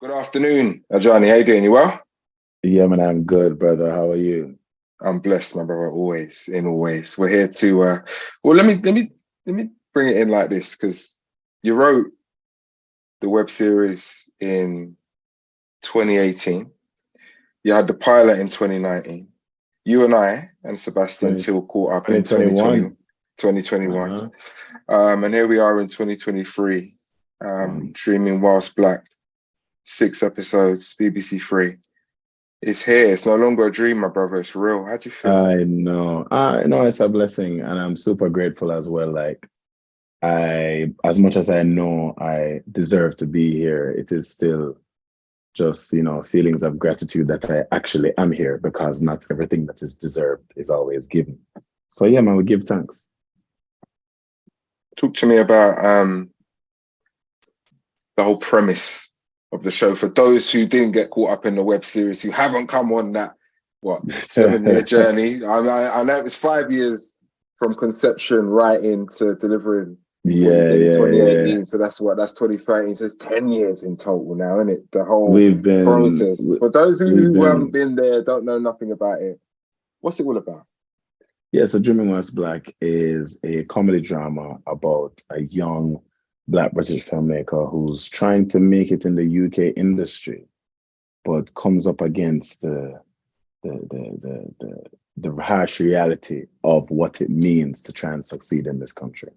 Good afternoon, Adjani. How you doing? You well? Yeah, man, I'm good, brother. How are you? I'm blessed, my brother. Always, in always. We're here to. Well, let me bring it in like this because you wrote the web series in 2018. You had the pilot in 2019. You and I and Sebastian 20, Till caught up in 2021. And here we are in 2023. Dreaming Whilst Black, 6 episodes, BBC Three. It's here. It's no longer a dream, my brother. It's real. How do you feel? I know it's a blessing, and I'm super grateful as well. Like as much as I know I deserve to be here, it is still just, feelings of gratitude that I actually am here because not everything that is deserved is always given. So yeah, man, we give thanks. Talk to me about the whole premise of the show for those who didn't get caught up in the web series, who haven't come on that 7-year journey. I know it was 5 years from conception right into delivering. Yeah. 2018. So that's 2013. So it's 10 years in total now, isn't it? The whole process. For those who haven't been there, don't know nothing about it, what's it all about? Yeah, so Dreaming Whilst Black is a comedy drama about a young Black British filmmaker who's trying to make it in the UK industry, but comes up against the harsh reality of what it means to try and succeed in this country.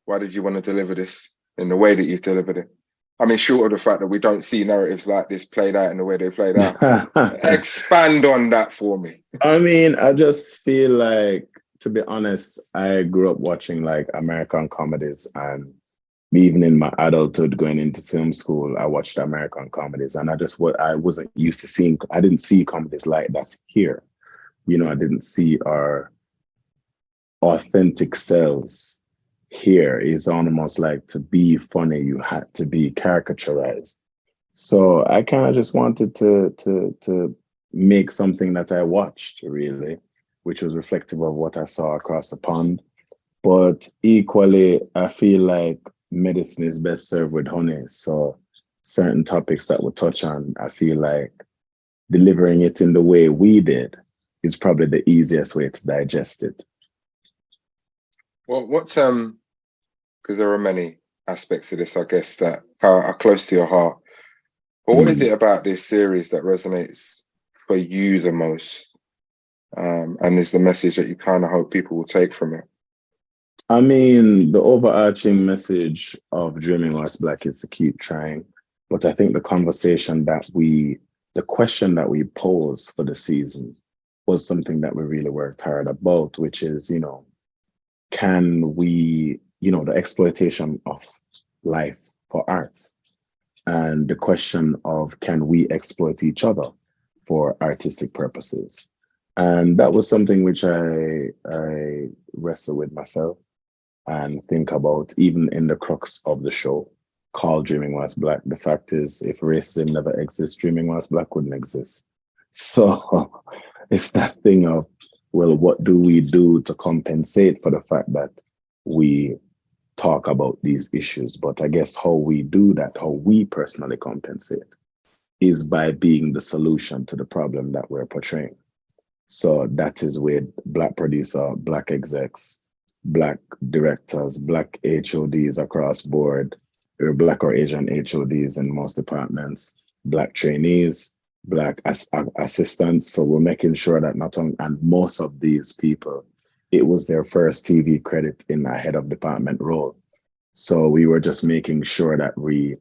Why did you want to deliver this in the way that you've delivered it? I mean, short of the fact that we don't see narratives like this played out in the way they played out. Expand on that for me. I mean, I just feel like, to be honest, I grew up watching like American comedies, and even in my adulthood going into film school, I watched American comedies, and I wasn't used to seeing, I didn't see comedies like that here. I didn't see our authentic selves here. It's almost like to be funny, you had to be caricaturized. So I kind of just wanted to make something that I watched, really, which was reflective of what I saw across the pond. But equally, I feel like medicine is best served with honey. So certain topics that we touch on, I feel like delivering it in the way we did is probably the easiest way to digest it. Well, because there are many aspects of this, I guess, that are close to your heart. But what is it about this series that resonates for you the most? And is the message that you kind of hope people will take from it? I mean, the overarching message of Dreaming Whilst Black is to keep trying. But I think the question that we posed for the season was something that we really worked hard about, which is, can we, the exploitation of life for art, and the question of, can we exploit each other for artistic purposes? And that was something which I wrestle with myself and think about, even in the crux of the show called Dreaming Whilst Black. The fact is, if racism never exists, Dreaming Whilst Black wouldn't exist. So it's that thing of, well, what do we do to compensate for the fact that we talk about these issues? But I guess how we do that, how we personally compensate, is by being the solution to the problem that we're portraying. So that is with Black producer, Black execs, Black directors, Black HODs across board, or Black or Asian HODs in most departments, Black trainees, Black assistants. So we're making sure that and most of these people, it was their first TV credit in a head of department role. So we were just making sure that we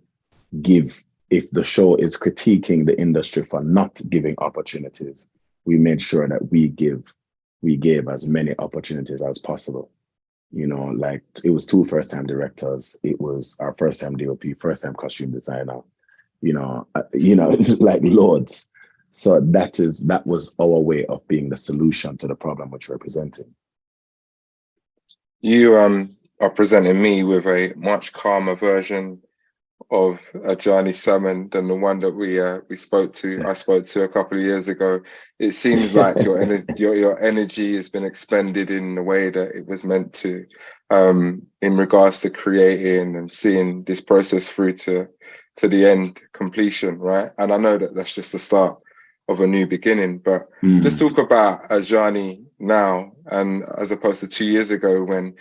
give, if the show is critiquing the industry for not giving opportunities, we made sure that we gave as many opportunities as possible. Like it was 2 first-time directors. It was our first-time DOP, first-time costume designer, like loads. So that was our way of being the solution to the problem which we're presenting. You are presenting me with a much calmer version of Adjani Salmon than the one that we spoke to. I spoke to a couple of years ago. It seems like your energy has been expended in the way that it was meant to, in regards to creating and seeing this process through to the end completion, right? And I know that that's just the start of a new beginning, but just talk about Adjani now, and as opposed to 2 years ago when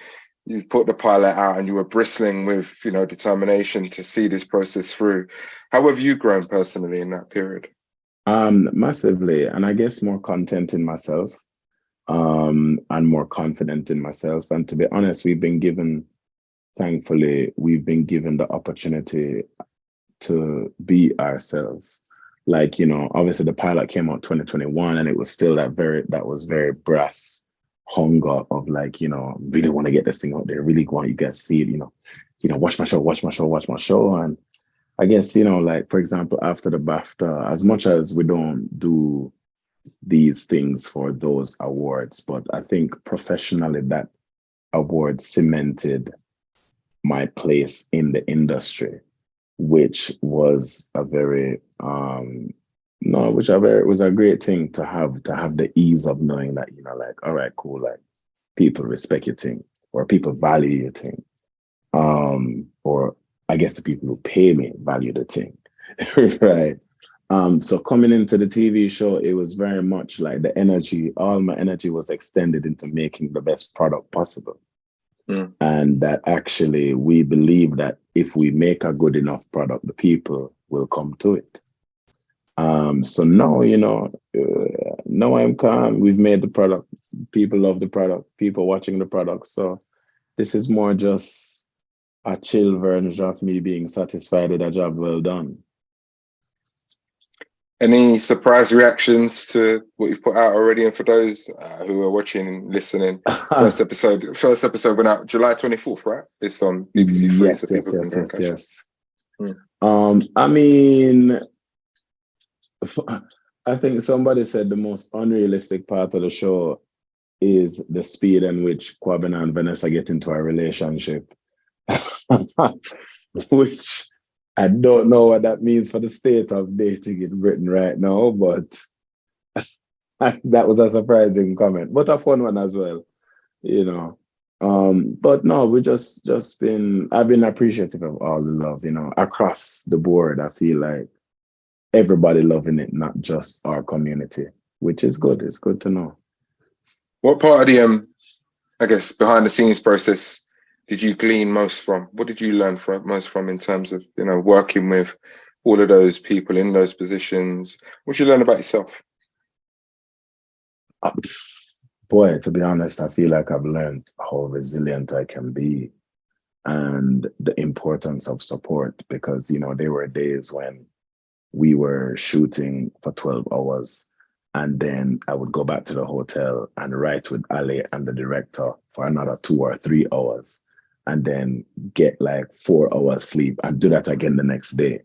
you put the pilot out and you were bristling with, determination to see this process through. How have you grown personally in that period? Massively, and I guess more content in myself, and more confident in myself. And to be honest, thankfully, we've been given the opportunity to be ourselves. Like, obviously the pilot came out 2021 and it was still that was very brass hunger of like, really want to get this thing out there, really want you guys to see it, watch my show. And I guess, like, for example, after the BAFTA, as much as we don't do these things for those awards, but I think professionally that award cemented my place in the industry, which was a very it was a great thing to have the ease of knowing that, like, all right, cool, like people respect your thing or people value your thing. Or I guess the people who pay me value the thing. Right. So coming into the TV show, it was very much like all my energy was extended into making the best product possible. And that actually we believe that if we make a good enough product, the people will come to it. So now, now I'm calm. We've made the product. People love the product. People watching the product. So this is more just a chill version of me being satisfied with a job well done. Any surprise reactions to what you've put out already? And for those who are watching and listening, first episode went out July 24th, right? It's on BBC Three, so people can go and catch it. I mean, I think somebody said the most unrealistic part of the show is the speed in which Kwabena and Vanessa get into a relationship, which I don't know what that means for the state of dating in Britain right now, but that was a surprising comment, but a fun one as well, But no, I've been appreciative of all the love, across the board. I feel like everybody loving it, not just our community, which is good. It's good to know. What part of the, I guess, behind the scenes process did you glean most from? What did you learn most from in terms of, working with all of those people in those positions? What did you learn about yourself? Boy, to be honest, I feel like I've learned how resilient I can be and the importance of support, because, there were days when we were shooting for 12 hours and then I would go back to the hotel and write with Ali and the director for another 2 or 3 hours and then get like 4 hours sleep and do that again the next day.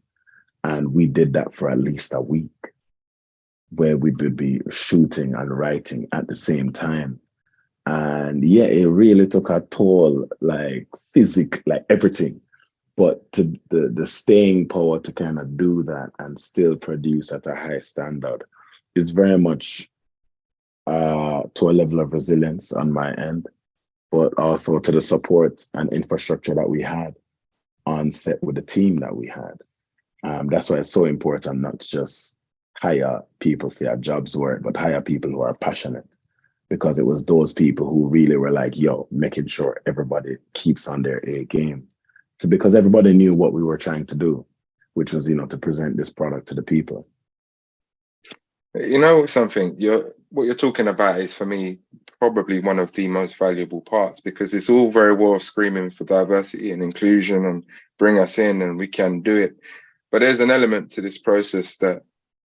And we did that for at least a week, where we would be shooting and writing at the same time. And yeah, it really took a toll, like like everything. But to the staying power to kind of do that and still produce at a high standard is very much to a level of resilience on my end, but also to the support and infrastructure that we had on set with the team that we had. That's why it's so important not to just hire people for your job's work, but hire people who are passionate, because it was those people who really were like, making sure everybody keeps on their A game. So because everybody knew what we were trying to do, which was, to present this product to the people. Something, what you're talking about is, for me, probably one of the most valuable parts, because it's all very well screaming for diversity and inclusion and bring us in and we can do it. But there's an element to this process that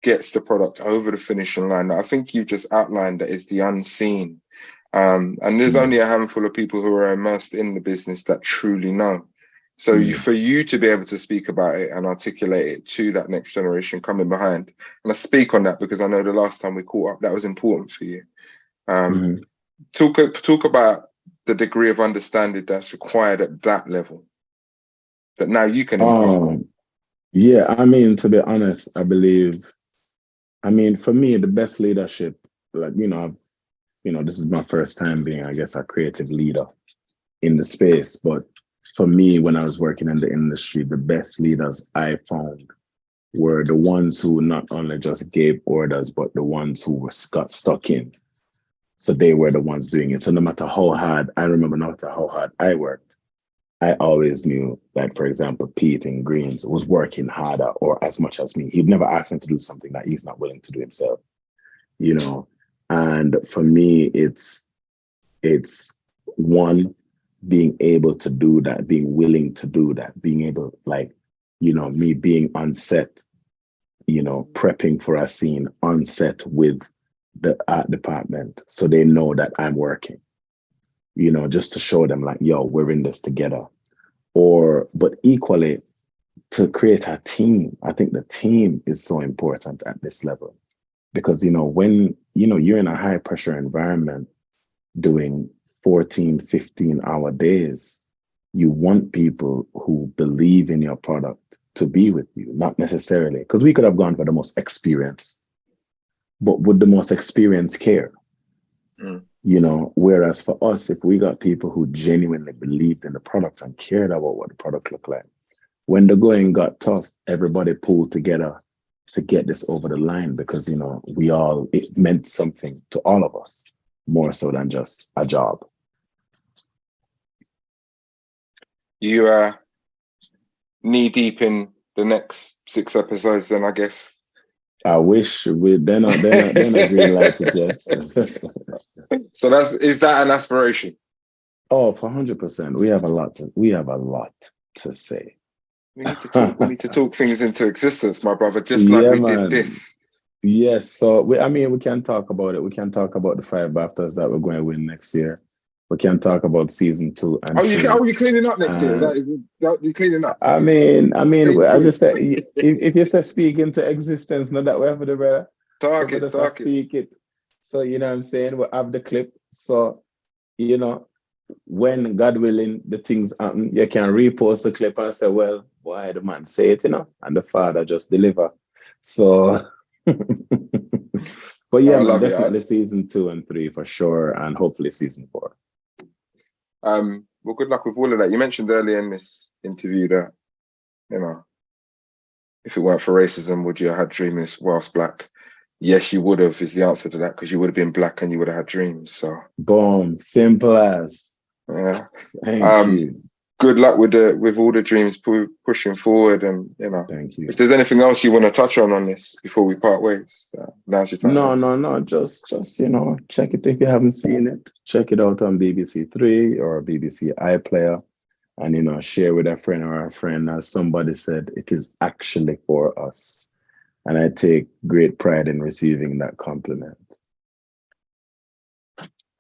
gets the product over the finishing line that I think you just outlined, that is the unseen. And there's only a handful of people who are immersed in the business that truly know. So for you to be able to speak about it and articulate it to that next generation coming behind, and I speak on that because I know the last time we caught up, that was important for you. Talk about the degree of understanding that's required at that level that now you can impart. Yeah, I mean, to be honest, I believe, I mean, for me, the best leadership, like, this is my first time being, I guess, a creative leader in the space. But for me, when I was working in the industry, the best leaders I found were the ones who not only just gave orders, but the ones who got stuck in. So they were the ones doing it. So no matter how hard, I remember no matter how hard I worked, I always knew that, for example, Pete in Greens was working harder or as much as me. He'd never ask me to do something that he's not willing to do himself, you know. And for me, it's one, being able to do that, being willing to do that, being able, like, me being on set, prepping for a scene on set with the art department so they know that I'm working, just to show them like, yo, we're in this together. But equally, to create a team, I think the team is so important at this level because, when, you're in a high pressure environment doing 14, 15-hour days, you want people who believe in your product to be with you, not necessarily, because we could have gone for the most experienced, but would the most experienced care? Whereas for us, if we got people who genuinely believed in the product and cared about what the product looked like, when the going got tough, everybody pulled together to get this over the line because, it meant something to all of us, more so than just a job. You are knee deep in the next 6 episodes, then I guess. I wish they're not green lighted yet. So is that an aspiration? Oh, for 100%. We have a lot to say. We need to talk things into existence, my brother, just like we did this. Yes. So we can talk about it. We can talk about the 5 BAFTAs that we're going to win next year. We can talk about season 2 and you cleaning up next year? You cleaning up? I mean, as I said, if you say speak into existence, not that we have the better. Target. Speak it. So what I'm saying, we'll have the clip. So, when God willing, the things happen, you can repost the clip and say, well, why the man say it, and the Father just deliver. So, but yeah, man, definitely season 2 and 3 for sure, and hopefully season 4. Well, good luck with all of that. You mentioned earlier in this interview that, if it weren't for racism, would you have had dreams whilst black? Yes, you would have, is the answer to that, because you would have been black and you would have had dreams. So boom, simple as. Yeah. Thank you. Good luck with all the dreams pushing forward, and Thank you. If there's anything else you want to touch on this before we part ways, now's your time. No. Just check it if you haven't seen it. Check it out on BBC 3 or BBC iPlayer, and share with a friend or a friend. As somebody said, it is actually for us, and I take great pride in receiving that compliment.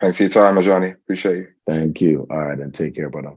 Thanks for your time, Adjani. Appreciate you. Thank you. All right, and take care, brother.